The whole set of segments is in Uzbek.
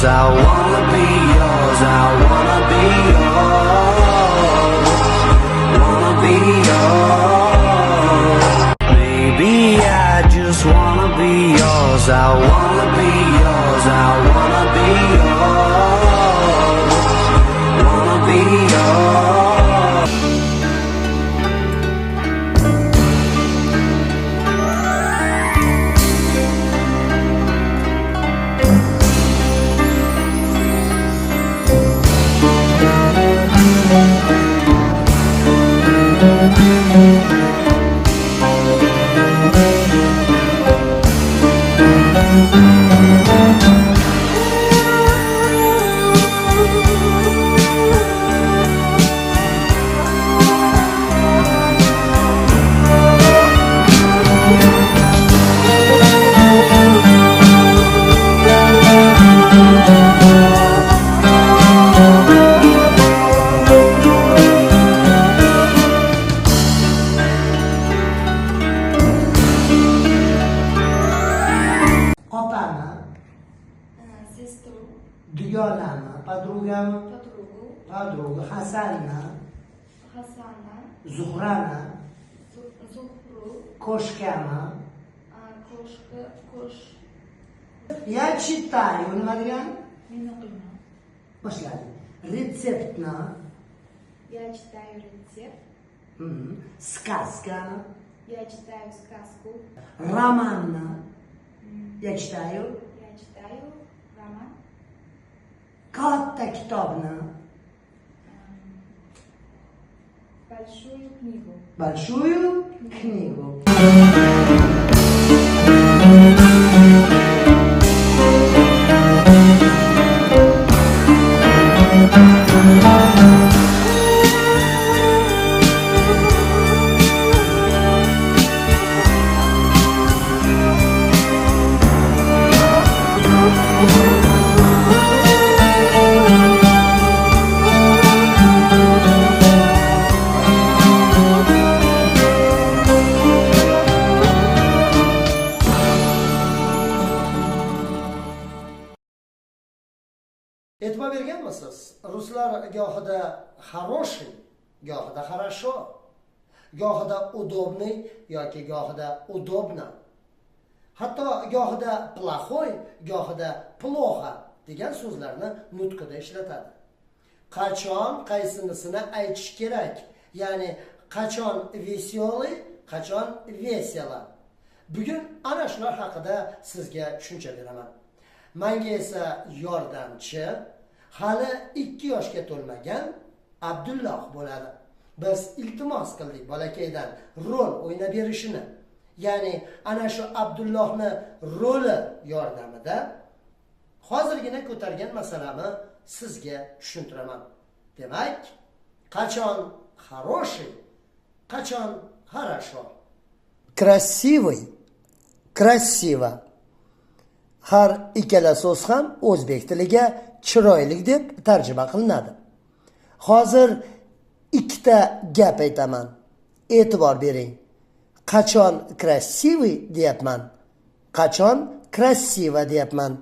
yours, I wanna be yours, I wanna be yours, wanna be yours. Baby, I just wanna be yours, I wanna be yours, I wanna be yours, wanna be yours. Сестру, Dugonami, подругami, подругу, Hasanni, Хасана, Zuhrani, Зухру, Koshkami. Кош. Я читаю, nima degan? Meni o'qiyman. Boshladik. Retseptni, Я читаю рецепт. сказкani, Я читаю сказку. romanni. Я читаю. Я читаю роман. Katta kitobni, Большую книгу. большую книгу. E'tibor berganmisiz? Ruslar gohida хороший, gohida хорошо, gohida удобный yoki gohida удобно. Hatto gohida плохой, gohida плохо degan so'zlarni nutqida ishlatadi. Qachon qaysinisini aytish kerak? Ya'ni qachon веселый, qachon весело. Bugun ana shular haqida sizga tushuncha beraman. Menga esa yordamchi hali 2 yoshga to'lmagan Abdulloh bo'ladi. Biz iltimos qildik bolakaydan rol o'ynab berishini. Ya'ni ana shu Abdullohni roli yordamida hozirgina ko'targan masalani sizga tushuntiraman. Demak, qachon хороший, qachon хорошо. Красивый, красиво. Har ikkala so'z ham o'zbek tiliga chiroyli deb tarjima qilinadi. Hozir ikkita gap aytaman. E'tibor bering. Qachon красивый deyapman, qachon красиво deyapman.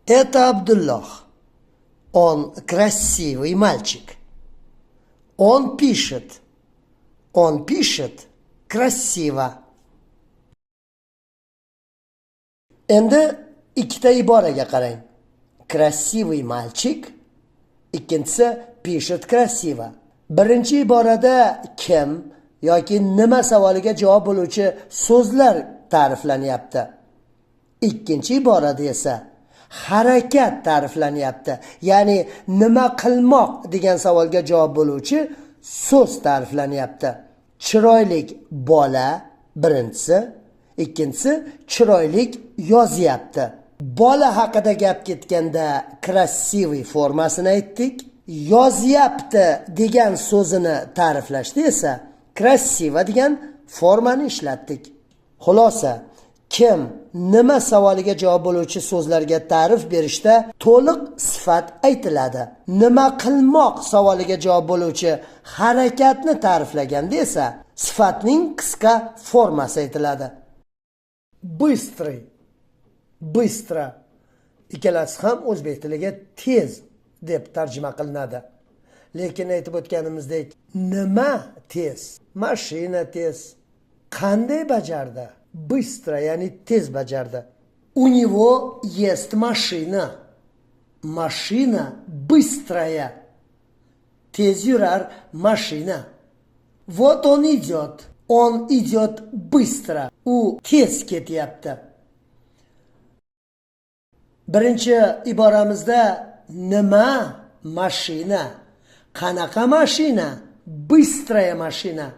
Это Абдуллах. Он красивый мальчик. Он пишет красиво. Endi ikkita iboraga qarang. Красивый мальчик, ikkinchisi пишет красиво. Birinchi iborada kim yoki nima savoliga javob bo'luvchi so'zlar ta'riflanyapti. Ikkinchi iborada esa harakat ta'riflanyapti. Ya'ni nima qilmoq degan savolga javob bo'luvchi so'z ta'riflanyapti. Chiroylik bola birinchisi, ikkinchisi chiroylik yozyapti. Bola haqida gap ketganda красивый formasini aytdik. Yozyapti degan so'zini ta'riflashda esa красиво degan formani ishlatdik. Xulosa, kim nima savoliga javob bo'luvchi so'zlarga ta'rif berishda to'liq sifat aytiladi. Nima qilmoq savoliga javob bo'luvchi harakatni ta'riflaganda esa sifatning qisqa formasi aytiladi. Быстрый, быстро. Ikkalasi ham o'zbek tiliga tez deb tarjima qilinadi. Lekin aytib o'tganimizdek, nima tez? Mashina tez. Qanday bajardi? Bыстро, ya'ni tez bajardi. У него есть машина. Машина быстрая. Tez yurar mashina. Вот он идет. Он идет быстро. U tez ketyapti. Birinchi iboramizda nima mashina? Qanaqa mashina? Быстрая mashina.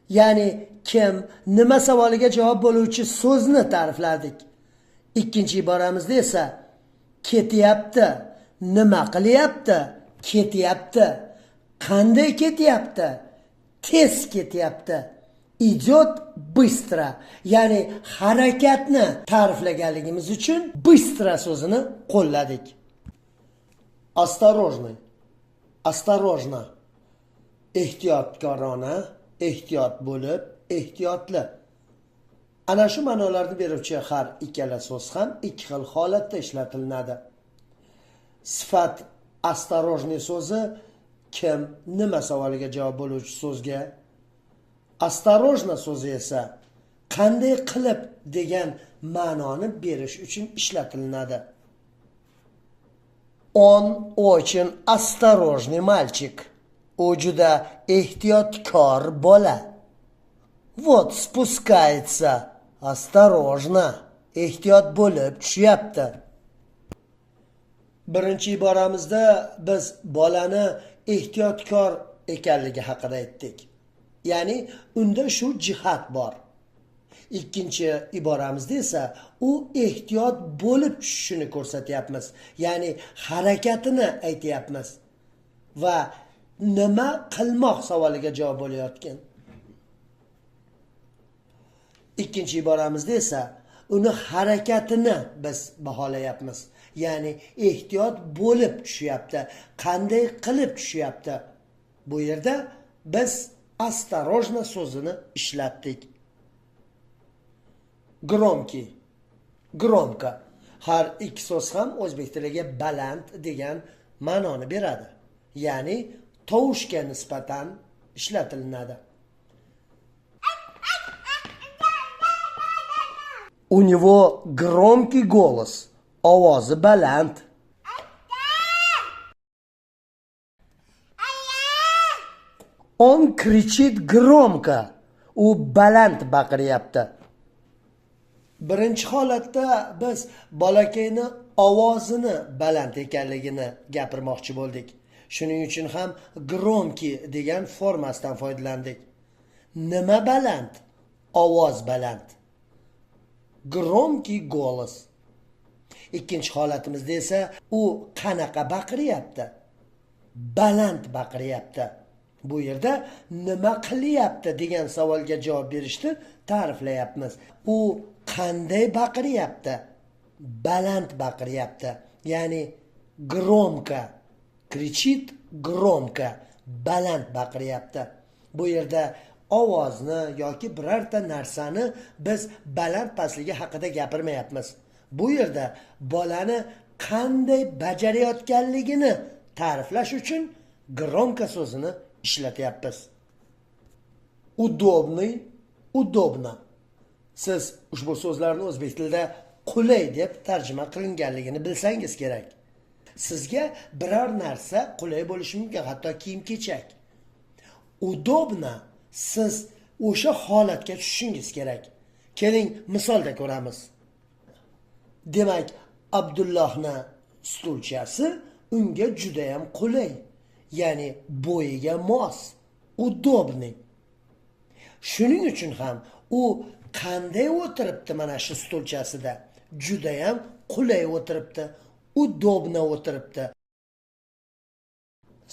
Ya'ni kim, nima savoliga javob bo'luvchi so'zni ta'rifladik. Ikkinchi iboramizda esa ketyapti, nima qilyapti? Ketyapti. Qanday ketyapti? Tez ketyapti. Идет быстро. Ya'ni harakatni ta'riflaganligimiz uchun быстро so'zini qo'lladik. Осторожный. Осторожно. Ehtiyotkorona, ehtiyot bo'lib, ehtiyotli. Ana shu ma'nolarni beruvchi har ikkala so'z ham ikki xil holatda ishlatilinadi. Sifat осторожный so'zi kim, nima savoliga javob bo'luvchi so'zga, осторожно so'zi esa qanday qilib degan ma'noni berish uchun ishlatilinadi. Он очень осторожный мальчик. U juda ehtiyotkor bola. Вот спускается. Осторожно. Ehtiyot bo'lib tushyapti. Birinchi iboramizda biz bolani ehtiyotkor ekanligi haqida aytdik. Ya'ni unda shu jihat bor. Ikkinchi iboramizda esa u ehtiyot bo'lib tushishini ko'rsatyapmiz. Ya'ni harakatini aytyapmiz. Va nima qilmoq savoliga javob bo'layotgan. Ikkinchi iboramizda esa uni harakatini biz baholayapmiz. Ya'ni ehtiyot bo'lib tushyapti, qanday qilib tushyapti. Bu yerda biz осторожно so'zini ishlatdik. Громкий, громко. Har ikki so'z ham o'zbek tiliga baland degan ma'noni beradi. Ya'ni tovushga nisbatan ishlatilinadi. У него громкий голос. Ovozi baland. Он кричит громко. U baland baqiryapti. Birinchi holatda biz bolakayni ovozini baland ekanligini gapirmoqchi bo'ldik. Shuning uchun ham громкий degan formasidan foydalandik. Nima baland? Ovoz baland. Громкий голос. Ikkinchi holatimizda esa u qanaqa baqiryapti? Baland baqiryapti. Bu yerda nima qilyapti degan savolga javob berishni ta'riflayapmiz. U qanday baqiryapti? Baland baqiryapti. Ya'ni громко. Кричит громко. Baland baqiryapti. Bu yerda ovozni yoki birorta narsani biz baland pastligi haqida gapirmayapmiz. Bu yerda bolani qanday bajarayotganligini ta'riflash uchun громко so'zini ishlatyapmiz. Удобный, удобно. Siz ushbu so'zlarni o'zbek tilida qulay deb tarjima qilinganligini bilsangiz kerak. Sizga biror narsa qulay bo'lishi mumkin, hatto kiyim-kechak. Удобно siz o'sha holatga tushishingiz kerak. Keling, misolda ko'ramiz. Demak, Abdullohni stulchasi unga juda ham qulay, ya'ni bo'yiga mos, удобный. Shuning uchun ham u qanday o'tiribdi mana shu stulchasida? Juda ham qulay o'tiribdi, удобно o'tiribdi.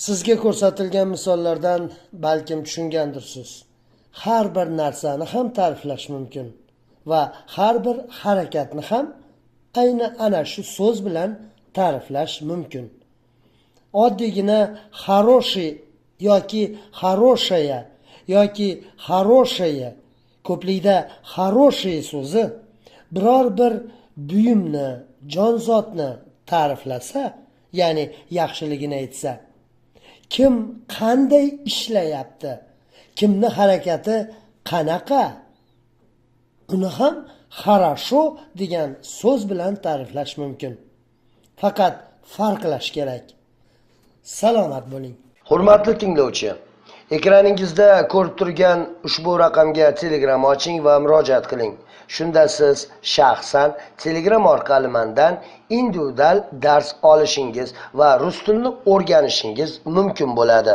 Sizga ko'rsatilgan misollardan balkim tushungandirsiz. Har bir narsani ham ta'riflash mumkin va har bir harakatni ham ayni ana shu so'z bilan ta'riflash mumkin. Oddiygina хороший yoki хорошая yoki хорошее ko'plikda хорошие so'zi biror bir buyumni, jonzotni ta'riflasa, ya'ni yaxshiligini aytsa, kim qanday ishlayapti, kimni harakati qanaqa, uni ham хорошо degan so'z bilan ta'riflash mumkin. Faqat farqlash kerak. Salomat bo'ling. Hurmatli tinglovchi, ekraningizda ko'rib turgan ushbu raqamga Telegram oching va murojaat qiling. Shunda siz shaxsan Telegram orqali mendan individual dars olishingiz va rus tilini o'rganishingiz mumkin bo'ladi.